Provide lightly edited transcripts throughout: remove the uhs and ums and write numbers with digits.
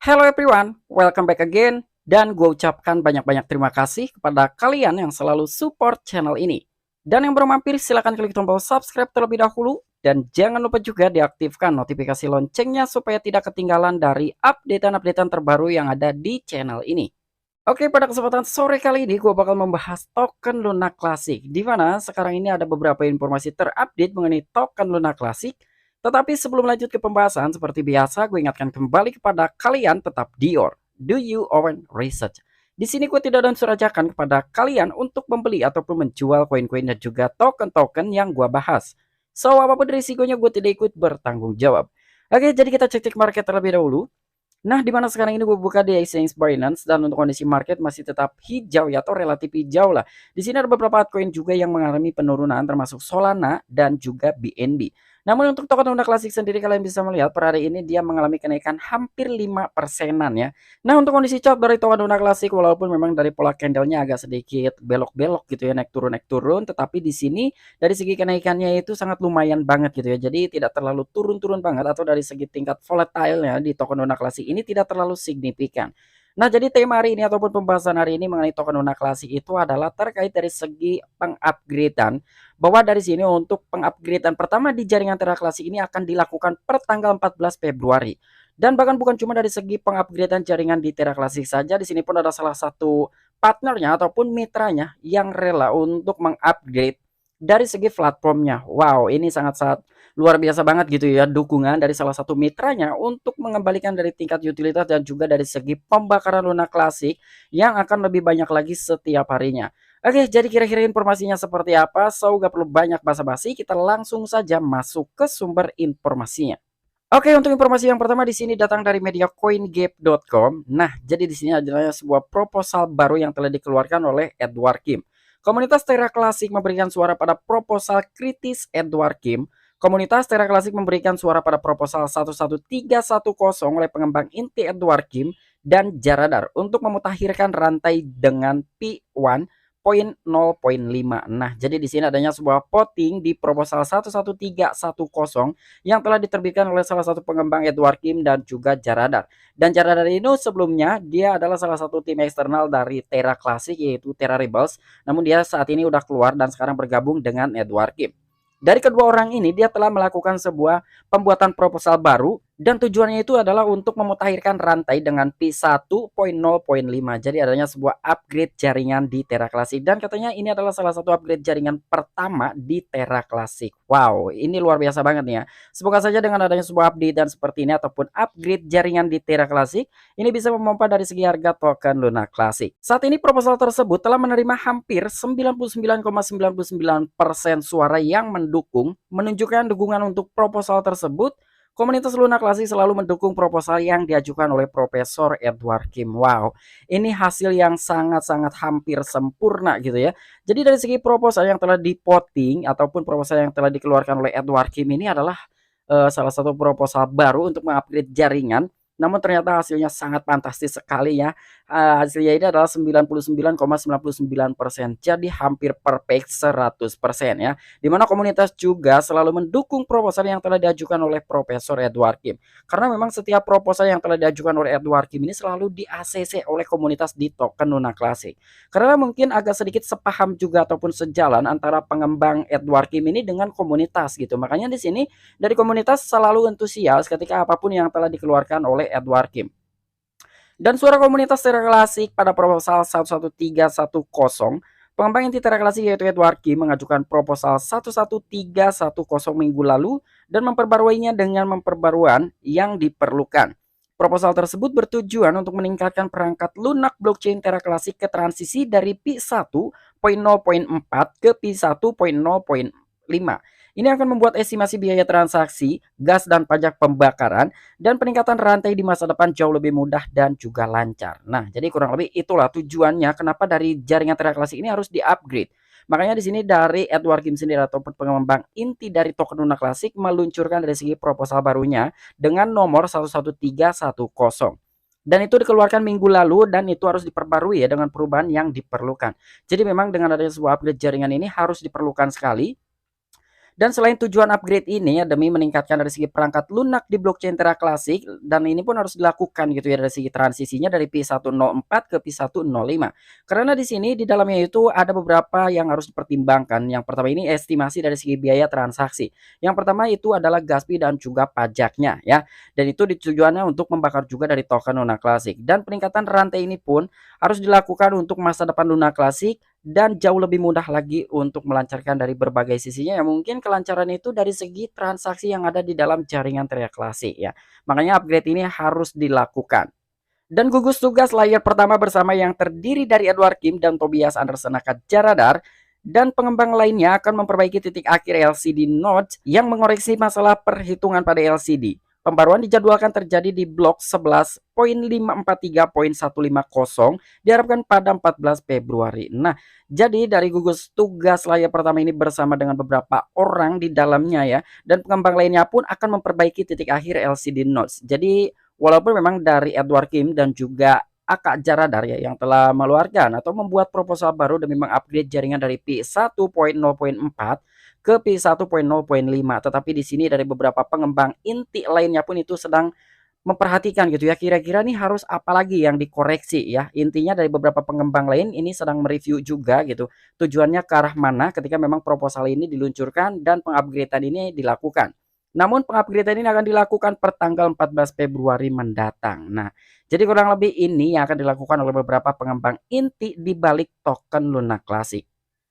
Hello everyone, welcome back again. Dan gue ucapkan banyak-banyak terima kasih kepada kalian yang selalu support channel ini. Dan yang belum mampir silahkan klik tombol subscribe terlebih dahulu. Dan jangan lupa juga diaktifkan notifikasi loncengnya supaya tidak ketinggalan dari updatean-updatean terbaru yang ada di channel ini. Oke, pada kesempatan sore kali ini gue bakal membahas token Luna Classic, di mana sekarang ini ada beberapa informasi terupdate mengenai token Luna Classic. Tetapi sebelum lanjut ke pembahasan, seperti biasa gue ingatkan kembali kepada kalian tetap do you own research. Di sini gue tidak ada unsur ajakan kepada kalian untuk membeli ataupun menjual koin-koin dan juga token-token yang gue bahas. So, apapun risikonya gue tidak ikut bertanggung jawab. Oke, jadi kita cek-cek market terlebih dahulu. Nah, di mana sekarang ini gue buka di exchange Binance dan untuk kondisi market masih tetap hijau ya, atau relatif hijau lah. Di sini ada beberapa altcoin juga yang mengalami penurunan termasuk Solana dan juga BNB. Namun untuk token Luna Classic sendiri kalian bisa melihat per hari ini dia mengalami kenaikan hampir 5%-an ya. Nah, untuk kondisi chart dari token Luna Classic walaupun memang dari pola candlenya agak sedikit belok-belok gitu ya, naik turun, tetapi di sini dari segi kenaikannya itu sangat lumayan banget gitu ya. Jadi tidak terlalu turun-turun banget, atau dari segi tingkat volatile ya di token Luna Classic ini tidak terlalu signifikan. Nah, jadi tema hari ini ataupun pembahasan hari ini mengenai token Luna Classic itu adalah terkait dari segi pengupgradean, bahwa dari sini untuk pengupgradean pertama di jaringan Terra Classic ini akan dilakukan per tanggal 14 Februari. Dan bahkan bukan cuma dari segi pengupgradean jaringan di Terra Classic saja, di sini pun ada salah satu partnernya ataupun mitranya yang rela untuk mengupgrade dari segi platformnya. Wow, ini sangat-sangat luar biasa banget gitu ya, dukungan dari salah satu mitranya untuk mengembalikan dari tingkat utilitas dan juga dari segi pembakaran Luna Classic yang akan lebih banyak lagi setiap harinya. Oke, jadi kira-kira informasinya seperti apa? So, gak perlu banyak basa-basi, kita langsung saja masuk ke sumber informasinya. Oke, untuk informasi yang pertama di sini datang dari media CoinGap.com. Nah, jadi di sini adalah sebuah proposal baru yang telah dikeluarkan oleh Edward Kim. Komunitas Terra Classic memberikan suara pada proposal kritis Edward Kim. Komunitas Terra Classic memberikan suara pada proposal 11310 oleh pengembang inti Edward Kim dan Jaradar untuk memutakhirkan rantai dengan P1 0.5. Nah, jadi di sini adanya sebuah voting di proposal 11310 yang telah diterbitkan oleh salah satu pengembang Edward Kim dan juga Jaradar. Dan Jaradar ini sebelumnya dia adalah salah satu tim eksternal dari Terra Classic yaitu Terra Rebels. Namun dia saat ini udah keluar dan sekarang bergabung dengan Edward Kim. Dari kedua orang ini dia telah melakukan sebuah pembuatan proposal baru dan tujuannya itu adalah untuk memutakhirkan rantai dengan P1.0.5. Jadi adanya sebuah upgrade jaringan di Terra Classic dan katanya ini adalah salah satu upgrade jaringan pertama di Terra Classic. Wow, ini luar biasa banget nih ya. Semoga saja dengan adanya sebuah update dan seperti ini ataupun upgrade jaringan di Terra Classic ini bisa memompa dari segi harga token Luna Classic. Saat ini proposal tersebut telah menerima hampir 99,99% suara yang mendukung, menunjukkan dukungan untuk proposal tersebut. Komunitas Luna Classic selalu mendukung proposal yang diajukan oleh Profesor Edward Kim. Wow, ini hasil yang sangat-sangat hampir sempurna gitu ya. Jadi dari segi proposal yang telah dipoting ataupun proposal yang telah dikeluarkan oleh Edward Kim ini adalah salah satu proposal baru untuk mengupgrade jaringan. Namun ternyata hasilnya sangat fantastis sekali ya. Hasilnya ini adalah 99,99%. Jadi hampir perfect 100% ya. Dimana komunitas juga selalu mendukung proposal yang telah diajukan oleh Profesor Edward Kim. Karena memang setiap proposal yang telah diajukan oleh Edward Kim ini selalu di ACC oleh komunitas di token Luna Classic. Karena mungkin agak sedikit sepaham juga ataupun sejalan antara pengembang Edward Kim ini dengan komunitas gitu. Makanya di sini dari komunitas selalu antusias ketika apapun yang telah dikeluarkan oleh Edward Kim. Dan suara komunitas Terra Classic pada proposal 11310, pengembang inti Terra Classic yaitu Edward Kim mengajukan proposal 11310 minggu lalu dan memperbaruinya dengan memperbaruan yang diperlukan. Proposal tersebut bertujuan untuk meningkatkan perangkat lunak blockchain Terra Classic ke transisi dari P1.0.4 ke P1.0.5. Ini akan membuat estimasi biaya transaksi, gas dan pajak pembakaran, dan peningkatan rantai di masa depan jauh lebih mudah dan juga lancar. Nah, jadi kurang lebih itulah tujuannya kenapa dari jaringan Terra Classic ini harus di-upgrade. Makanya di sini dari Edward Kim sendiri ataupun pengembang inti dari token Luna Classic meluncurkan dari segi proposal barunya dengan nomor 11310. Dan itu dikeluarkan minggu lalu dan itu harus diperbarui ya dengan perubahan yang diperlukan. Jadi memang dengan adanya sebuah upgrade jaringan ini harus diperlukan sekali. Dan selain tujuan upgrade ini ya demi meningkatkan dari segi perangkat lunak di blockchain Terra Classic, dan ini pun harus dilakukan gitu ya dari segi transisinya dari P104 ke P105. Karena di sini di dalamnya itu ada beberapa yang harus dipertimbangkan. Yang pertama ini estimasi dari segi biaya transaksi. Yang pertama itu adalah gas fee dan juga pajaknya ya. Dan itu tujuannya untuk membakar juga dari token Luna Classic. Dan peningkatan rantai ini pun harus dilakukan untuk masa depan Luna Classic dan jauh lebih mudah lagi untuk melancarkan dari berbagai sisinya yang mungkin kelancaran itu dari segi transaksi yang ada di dalam jaringan Terra Classic ya. Makanya upgrade ini harus dilakukan. Dan gugus tugas layer pertama bersama yang terdiri dari Edward Kim dan Tobias Anderson Jaradar dan pengembang lainnya akan memperbaiki titik akhir LCD nodes yang mengoreksi masalah perhitungan pada LCD. Pembaruan dijadwalkan terjadi di blok 11.543.150 diharapkan pada 14 Februari. Nah, jadi dari gugus tugas layar pertama ini bersama dengan beberapa orang di dalamnya ya, dan pengembang lainnya pun akan memperbaiki titik akhir LCD nodes. Jadi walaupun memang dari Edward Kim dan juga Aka Jaradar ya yang telah mengeluarkan atau membuat proposal baru demi mengupgrade jaringan dari P1.0.4 ke P1.0.5, tetapi di sini dari beberapa pengembang inti lainnya pun itu sedang memperhatikan gitu ya, kira-kira nih harus apa lagi yang dikoreksi ya. Intinya dari beberapa pengembang lain ini sedang mereview juga gitu. Tujuannya ke arah mana ketika memang proposal ini diluncurkan dan pengupgradean ini dilakukan. Namun pengupgradean ini akan dilakukan per tanggal 14 Februari mendatang. Nah, jadi kurang lebih ini yang akan dilakukan oleh beberapa pengembang inti di balik token Luna Classic.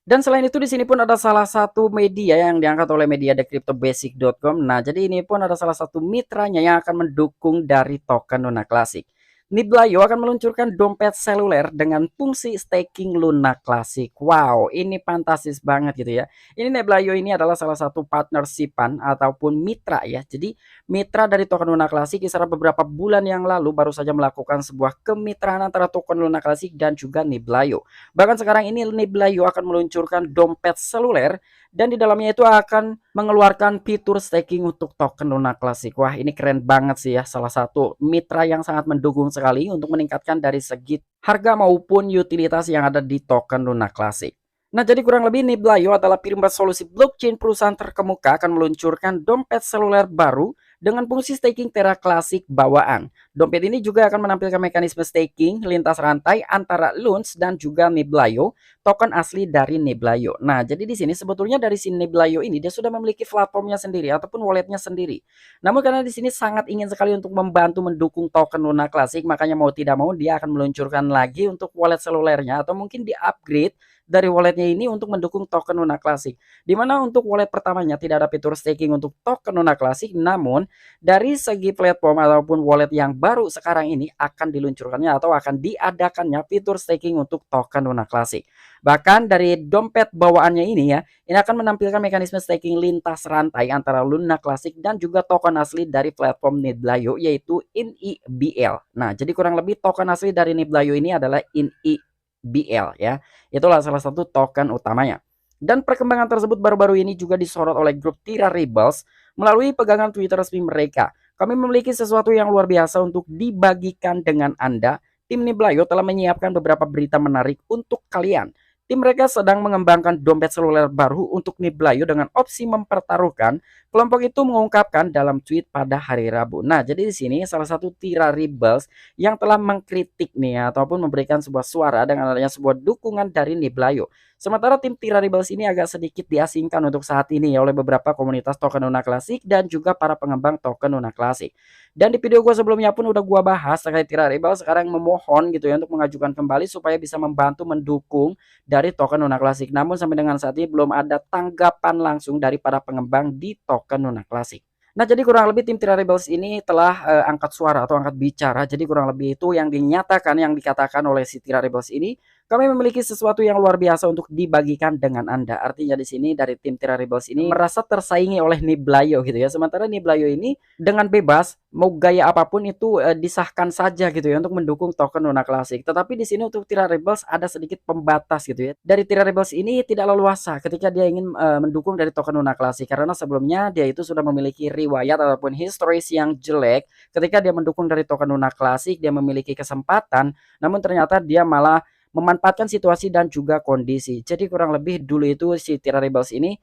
Dan selain itu di sini pun ada salah satu media yang diangkat oleh media thecryptobasic.com. Nah, jadi ini pun ada salah satu mitranya yang akan mendukung dari token Luna Classic. Niblayo akan meluncurkan dompet seluler dengan fungsi staking Luna Classic. Wow, ini fantastis banget gitu ya. Ini Niblayo ini adalah salah satu partnershipan ataupun mitra ya. Jadi mitra dari token Luna Classic setelah beberapa bulan yang lalu baru saja melakukan sebuah kemitraan antara token Luna Classic dan juga Niblayo. Bahkan sekarang ini Niblayo akan meluncurkan dompet seluler dan di dalamnya itu akan mengeluarkan fitur staking untuk token Luna Classic. Wah, ini keren banget sih ya, salah satu mitra yang sangat mendukung sekali untuk meningkatkan dari segi harga maupun utilitas yang ada di token Luna Classic. Nah, jadi kurang lebih Niblayo adalah Pirimba solusi blockchain perusahaan terkemuka akan meluncurkan dompet seluler baru dengan fungsi staking Terra Classic bawaan. Dompet ini juga akan menampilkan mekanisme staking lintas rantai antara Luns dan juga Niblayo, token asli dari Niblayo. Nah, jadi di sini sebetulnya dari si Niblayo ini dia sudah memiliki platformnya sendiri ataupun walletnya sendiri. Namun karena di sini sangat ingin sekali untuk membantu mendukung token Luna Classic, makanya mau tidak mau dia akan meluncurkan lagi untuk wallet selulernya atau mungkin di-upgrade dari walletnya ini untuk mendukung token Luna Classic. Dimana untuk wallet pertamanya tidak ada fitur staking untuk token Luna Classic, namun dari segi platform ataupun wallet yang baru sekarang ini akan diluncurkannya atau akan diadakannya fitur staking untuk token Luna Classic. Bahkan dari dompet bawaannya ini ya, ini akan menampilkan mekanisme staking lintas rantai antara Luna Classic dan juga token asli dari platform Niblayo yaitu INIBL. Nah, jadi kurang lebih token asli dari Niblayo ini adalah INIBL ya. Itulah salah satu token utamanya. Dan perkembangan tersebut baru-baru ini juga disorot oleh grup Terra Rebels melalui pegangan Twitter resmi mereka. Kami memiliki sesuatu yang luar biasa untuk dibagikan dengan Anda. Tim Niblayo telah menyiapkan beberapa berita menarik untuk kalian. Tim mereka sedang mengembangkan dompet seluler baru untuk Niblayo dengan opsi mempertaruhkan. Kelompok itu mengungkapkan dalam tweet pada hari Rabu. Nah, jadi di sini salah satu Terra Rebels yang telah mengkritik nih ataupun memberikan sebuah suara dengan adanya sebuah dukungan dari Niblayo. Sementara tim Terra Rebels ini agak sedikit diasingkan untuk saat ini ya oleh beberapa komunitas token Luna Classic dan juga para pengembang token Luna Classic. Dan di video gue sebelumnya pun udah gue bahas terkait Terra Rebels sekarang memohon gitu ya untuk mengajukan kembali supaya bisa membantu mendukung dari token Luna Classic. Namun sampai dengan saat ini belum ada tanggapan langsung dari para pengembang di token Luna Classic. Nah, jadi kurang lebih tim Terra Rebels ini telah angkat suara atau angkat bicara. Jadi kurang lebih itu yang dinyatakan, yang dikatakan oleh si Terra Rebels ini, kami memiliki sesuatu yang luar biasa untuk dibagikan dengan Anda. Artinya di sini dari tim Terra Rebels ini merasa tersaingi oleh Niblayo gitu ya. Sementara Niblayo ini dengan bebas mau gaya apapun itu disahkan saja gitu ya untuk mendukung token Luna Classic. Tetapi di sini untuk Terra Rebels ada sedikit pembatas gitu ya. Dari Terra Rebels ini tidak leluasa ketika dia ingin mendukung dari token Luna Classic karena sebelumnya dia itu sudah memiliki riwayat ataupun historis yang jelek. Ketika dia mendukung dari token Luna Classic, dia memiliki kesempatan, namun ternyata dia malah memanfaatkan situasi dan juga kondisi. Jadi kurang lebih dulu itu si Terra Rebels ini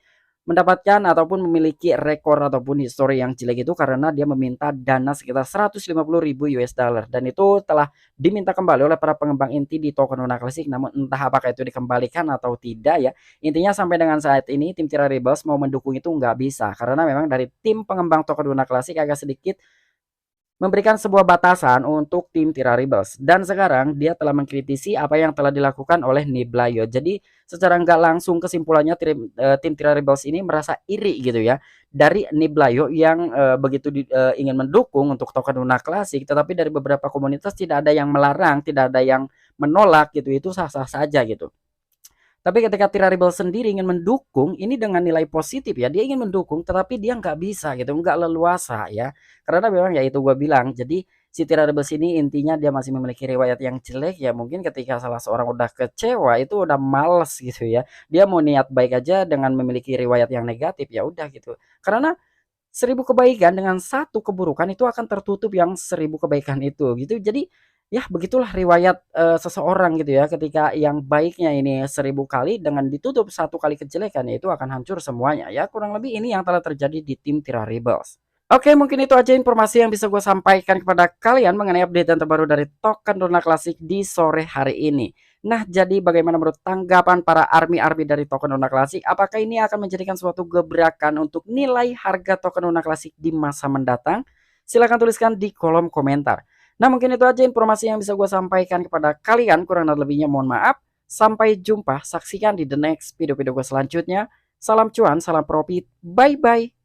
mendapatkan ataupun memiliki rekor ataupun histori yang jelek itu karena dia meminta dana sekitar 150.000 US dollar dan itu telah diminta kembali oleh para pengembang inti di token Luna Classic, namun entah apakah itu dikembalikan atau tidak ya. Intinya sampai dengan saat ini tim Tira Rebels mau mendukung itu nggak bisa karena memang dari tim pengembang token Luna Classic agak sedikit memberikan sebuah batasan untuk tim Tira Rebels dan sekarang dia telah mengkritisi apa yang telah dilakukan oleh Niblayo. Jadi secara nggak langsung kesimpulannya tim Tira Rebels ini merasa iri gitu ya dari Niblayo yang ingin mendukung untuk token Luna Classic, tetapi dari beberapa komunitas tidak ada yang melarang, tidak ada yang menolak gitu, itu sah-sah saja gitu. Tapi ketika Tira Rebel sendiri ingin mendukung, ini dengan nilai positif ya, dia ingin mendukung, tetapi dia nggak bisa gitu, nggak leluasa ya. Karena memang ya itu gue bilang, jadi si Tira Rebels ini intinya dia masih memiliki riwayat yang jelek ya. Mungkin ketika salah seorang udah kecewa itu udah males gitu ya. Dia mau niat baik aja dengan memiliki riwayat yang negatif ya udah gitu. Karena 1.000 kebaikan dengan satu keburukan itu akan tertutup yang 1.000 kebaikan itu gitu. Jadi ya begitulah riwayat seseorang gitu ya, ketika yang baiknya ini 1.000 kali dengan ditutup satu kali kejelekan ya itu akan hancur semuanya ya. Kurang lebih ini yang telah terjadi di tim Tira Rebels. Oke, mungkin itu aja informasi yang bisa gue sampaikan kepada kalian mengenai update yang terbaru dari token Luna Classic di sore hari ini. Nah, jadi bagaimana menurut tanggapan para army-army dari token Luna Classic? Apakah ini akan menjadikan suatu gebrakan untuk nilai harga token Luna Classic di masa mendatang? Silahkan tuliskan di kolom komentar. Nah, mungkin itu aja informasi yang bisa gue sampaikan kepada kalian. Kurang dan lebihnya mohon maaf. Sampai jumpa, saksikan di the next video-video gue selanjutnya. Salam cuan, salam profit, bye-bye.